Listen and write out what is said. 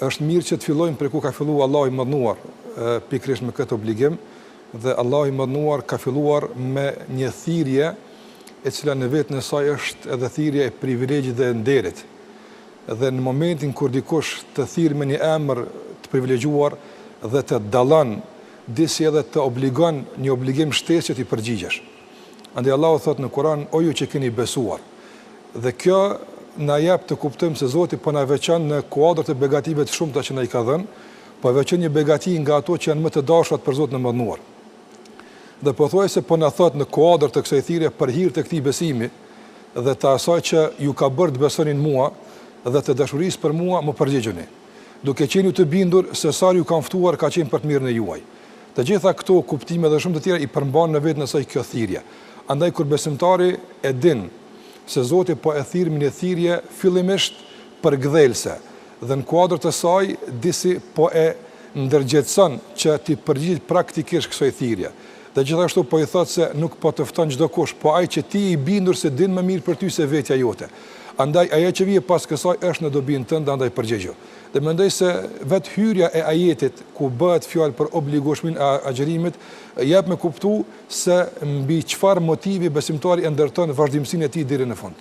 është mirë që të fillojmë për ku ka filluar Allahu i Mëdhenuar, pikërisht me këtë obligim, dhe Allahu i Mëdhenuar ka filluar me një thirrje e cila në vetën e saj është edhe thirrje e privilegjit dhe nderit. Dhe në momentin kur dikush të thirrë me një emër të privilegjuar dhe të dallon disi edhe të obligon një obligim shtesë që t'i përgjigjesh. Andaj Allahu thot në Kur'an: o ju që keni besuar. Dhe kjo na jep të kuptojmë se Zoti po na veçon në kuadër të begative të shumta që na i ka dhënë, po veçon një begati nga ato që janë më të dashurat për Zotin e Mëdhenuar. Dhe pothuajse po na thot në kuadër të kësaj thirrje për hir të këtij besimi dhe të asaj që ju ka bërë të besonin mua dhe të dashurisë për mua, më përgjigjeni, duke qenë ju të bindur se sa ju kam ftuar ka qenë për të mirën e juaj. Të gjitha këto kuptime dhe shumë të tjera i përmban në vetën e saj kjo thirrje. Andaj kur besimtari e din se Zoti po e thirr me një thirrje fillimisht përgdhelse dhe në kuadër të saj disi po e ndërgjetson që ti përgjigj praktikisht kësaj thirrje. Dhe gjithashtu po i thot se nuk po të fton çdo kush, po ai që ti i bindur se din më mirë për ty se vetja jote. Andaj ajo që vije pas kësaj është në dobinë tënde, andaj përgjigjo. Dhe mendoj se vetë hyrja e ajetit ku bëhet fjalë për obligueshmin e agjërimit jep me kuptu se mbi çfarë motivi besimtari e ndërton vazhdimsinë e tij deri në fund.